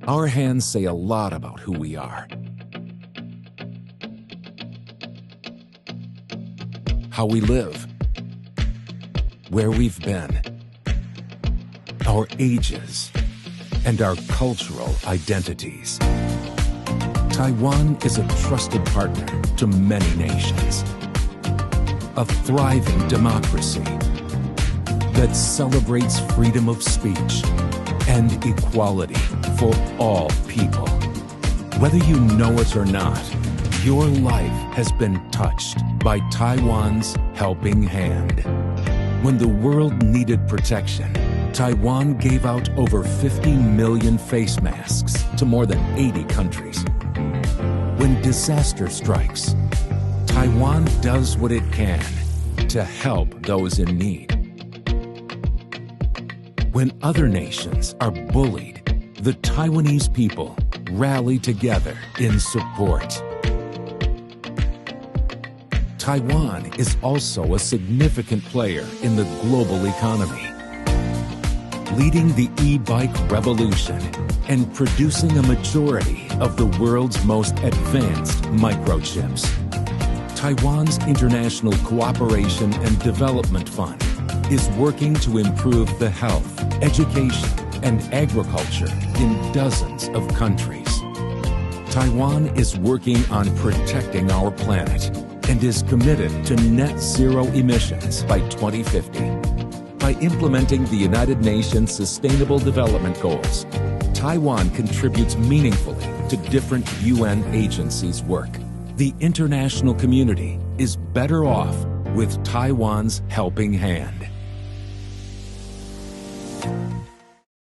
Our hands say a lot about who we are. How we live, where we've been, our ages, and our cultural identities. Taiwan is a trusted partner to many nations. A thriving democracy that celebrates freedom of speech and equality for all people. Whether you know it or not, your life has been touched by Taiwan's helping hand. When the world needed protection, Taiwan gave out over 50 million face masks to more than 80 countries. When disaster strikes, Taiwan does what it can to help those in need. When other nations are bullied, the Taiwanese people rally together in support. Taiwan is also a significant player in the global economy, leading the e-bike revolution and producing a majority of the world's most advanced microchips. Taiwan's International Cooperation and Development Fund is working to improve the health, education, and agriculture in dozens of countries. Taiwan is working on protecting our planet and is committed to net zero emissions by 2050. By implementing the United Nations Sustainable Development Goals, Taiwan contributes meaningfully to different UN agencies' work. The international community is better off with Taiwan's helping hand.